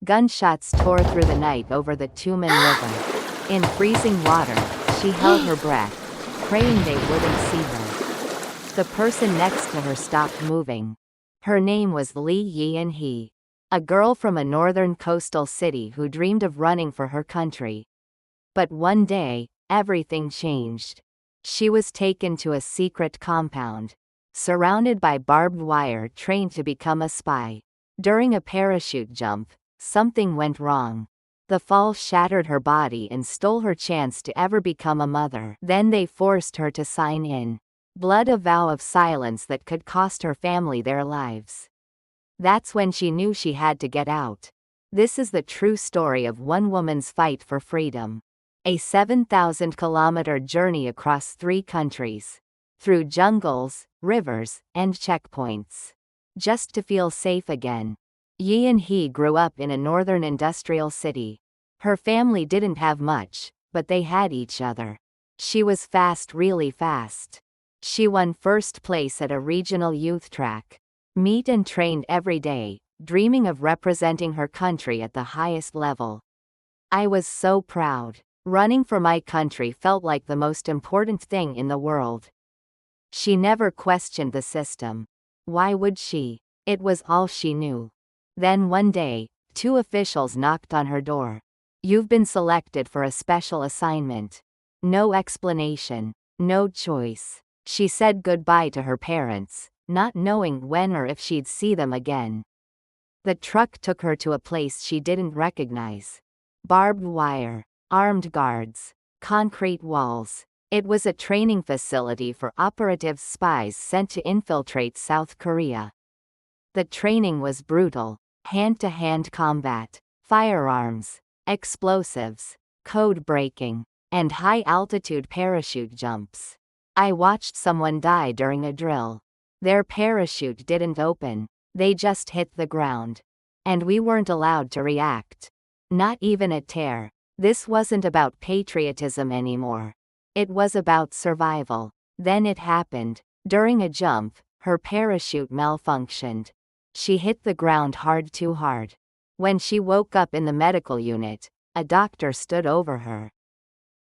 Gunshots tore through the night over the Tumen River. In freezing water, she held her breath, praying they wouldn't see her. The person next to her stopped moving. Her name was Yeon-hee, a girl from a northern coastal city who dreamed of running for her country. But one day, everything changed. She was taken to a secret compound, surrounded by barbed wire, trained to become a spy. During a parachute jump, something went wrong. The fall shattered her body and stole her chance to ever become a mother. Then they forced her to sign in blood, a vow of silence that could cost her family their lives. That's when she knew she had to get out. This is the true story of one woman's fight for freedom. A 7,000-kilometer journey across 3 countries, through jungles, rivers, and checkpoints, just to feel safe again. Yeon-hee grew up in a northern industrial city. Her family didn't have much, but they had each other. She was fast, really fast. She won first place at a regional youth track meet and trained every day, dreaming of representing her country at the highest level. I was so proud. Running for my country felt like the most important thing in the world. She never questioned the system. Why would she? It was all she knew. Then one day, 2 officials knocked on her door. "You've been selected for a special assignment." No explanation. No choice. She said goodbye to her parents, not knowing when or if she'd see them again. The truck took her to a place she didn't recognize. Barbed wire, armed guards, concrete walls. It was a training facility for operative spies sent to infiltrate South Korea. The training was brutal. Hand-to-hand combat, firearms, explosives, code breaking, and high-altitude parachute jumps. I watched someone die during a drill. Their parachute didn't open, they just hit the ground. And we weren't allowed to react. Not even a tear. This wasn't about patriotism anymore. It was about survival. Then it happened. During a jump, her parachute malfunctioned. She hit the ground hard, too hard. When she woke up in the medical unit, a doctor stood over her.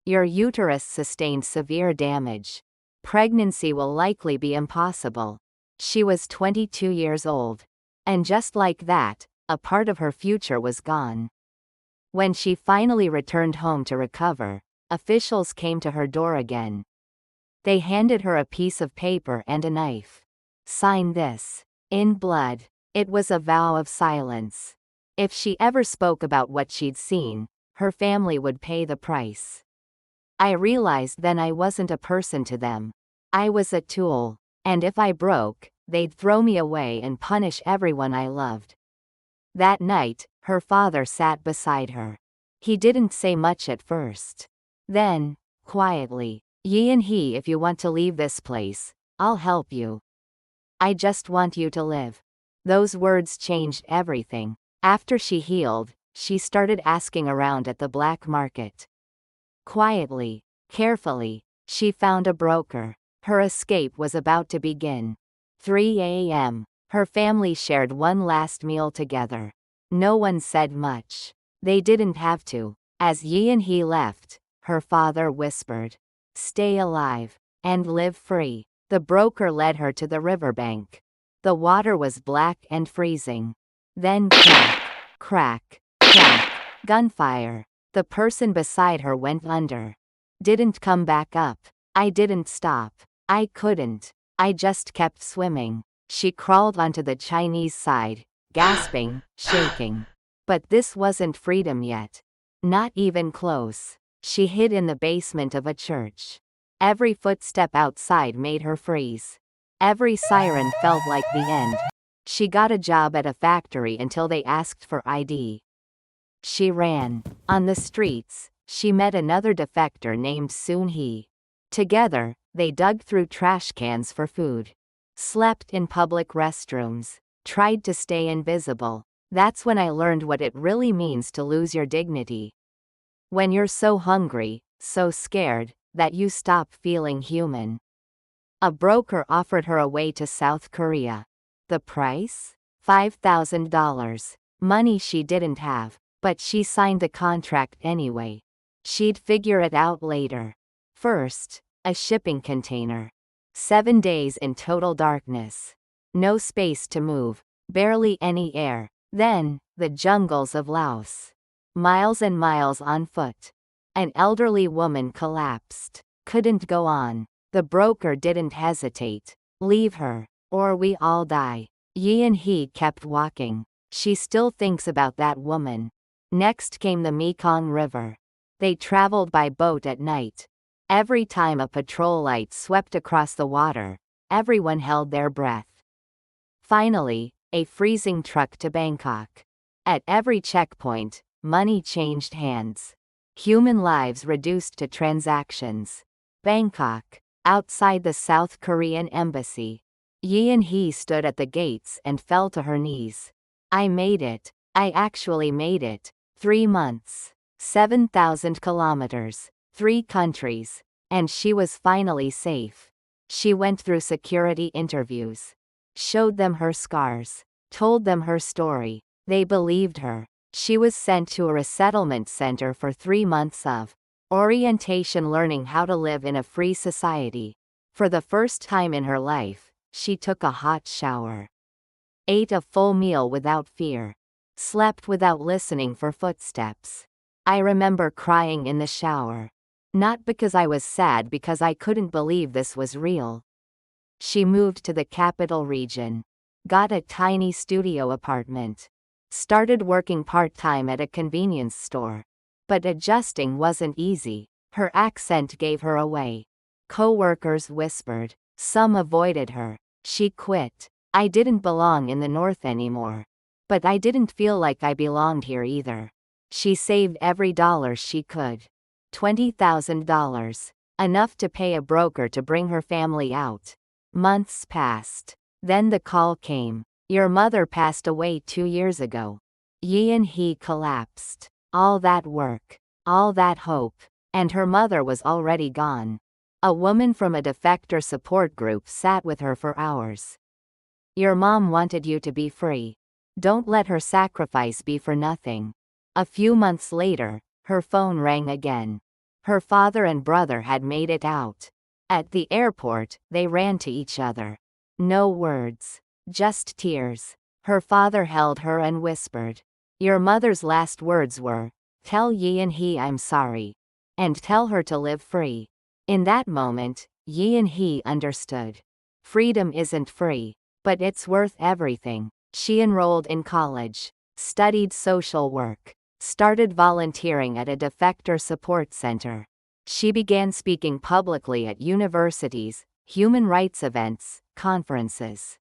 "Your uterus sustained severe damage. Pregnancy will likely be impossible." She was 22 years old. And just like that, a part of her future was gone. When she finally returned home to recover, officials came to her door again. They handed her a piece of paper and a knife. "Sign this." In blood. It was a vow of silence. If she ever spoke about what she'd seen, her family would pay the price. I realized then I wasn't a person to them. I was a tool. And if I broke, they'd throw me away and punish everyone I loved. That night, her father sat beside her. He didn't say much at first. Then, quietly, "Yeon-hee, if you want to leave this place, I'll help you. I just want you to live." Those words changed everything. After she healed, she started asking around at the black market. Quietly, carefully, she found a broker. Her escape was about to begin. 3 a.m. Her family shared one last meal together. No one said much. They didn't have to. As Yeon-hee left, her father whispered, "Stay alive and live free." The broker led her to the riverbank. The water was black and freezing. Then crack, crack, crack, gunfire. The person beside her went under. Didn't come back up. I didn't stop. I couldn't. I just kept swimming. She crawled onto the Chinese side, gasping, shaking. But this wasn't freedom yet. Not even close. She hid in the basement of a church. Every footstep outside made her freeze. Every siren felt like the end. She got a job at a factory until they asked for ID. She ran. On the streets, she met another defector named Yeon-hee. Together, they dug through trash cans for food. Slept in public restrooms. Tried to stay invisible. That's when I learned what it really means to lose your dignity. When you're so hungry, so scared, that you stop feeling human. A broker offered her a way to South Korea. The price? $5,000. Money she didn't have, but she signed the contract anyway. She'd figure it out later. First, a shipping container. 7 days in total darkness. No space to move, barely any air. Then, the jungles of Laos. Miles and miles on foot. An elderly woman collapsed. Couldn't go on. The broker didn't hesitate. Leave her, or we all die. Yeon-hee kept walking. She still thinks about that woman. Next came the Mekong River. They traveled by boat at night. Every time a patrol light swept across the water, everyone held their breath. Finally, a freezing truck to Bangkok. At every checkpoint, money changed hands. Human lives reduced to transactions. Bangkok, outside the South Korean embassy. Yeon-hee stood at the gates and fell to her knees. I made it. I actually made it. 3 months. 7,000 kilometers. 3 countries. And she was finally safe. She went through security interviews. Showed them her scars. Told them her story. They believed her. She was sent to a resettlement center for 3 months of orientation, learning how to live in a free society. For the first time in her life, she took a hot shower. Ate a full meal without fear. Slept without listening for footsteps. I remember crying in the shower. Not because I was sad, because I couldn't believe this was real. She moved to the capital region. Got a tiny studio apartment. Started working part-time at a convenience store. But adjusting wasn't easy. Her accent gave her away. Co-workers whispered. Some avoided her. She quit. I didn't belong in the north anymore. But I didn't feel like I belonged here either. She saved every dollar she could. $20,000. Enough to pay a broker to bring her family out. Months passed. Then the call came. Your mother passed away 2 years ago. Yeon-hee collapsed. All that work. All that hope. And her mother was already gone. A woman from a defector support group sat with her for hours. Your mom wanted you to be free. Don't let her sacrifice be for nothing. A few months later, her phone rang again. Her father and brother had made it out. At the airport, they ran to each other. No words. Just tears. Her father held her and whispered. Your mother's last words were, "Tell Yeon-hee I'm sorry. And tell her to live free." In that moment, Yeon-hee understood. Freedom isn't free. But it's worth everything. She enrolled in college. Studied social work. Started volunteering at a defector support center. She began speaking publicly at universities, human rights events, conferences.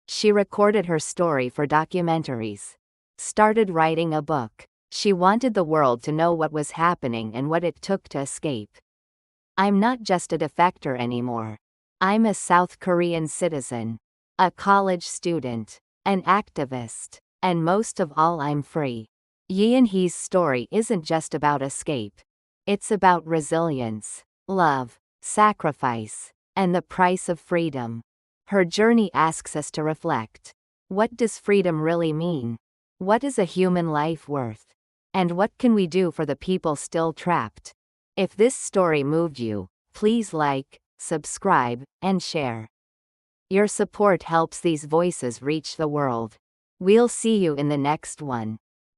She recorded her story for documentaries. Started writing a book. She wanted the world to know what was happening and what it took to escape. I'm not just a defector anymore. I'm a South Korean citizen. A college student. An activist. And most of all, I'm free. Yeon-hee's story isn't just about escape. It's about resilience, love, sacrifice, and the price of freedom. Her journey asks us to reflect. What does freedom really mean? What is a human life worth? And what can we do for the people still trapped? If this story moved you, please like, subscribe, and share. Your support helps these voices reach the world. We'll see you in the next one.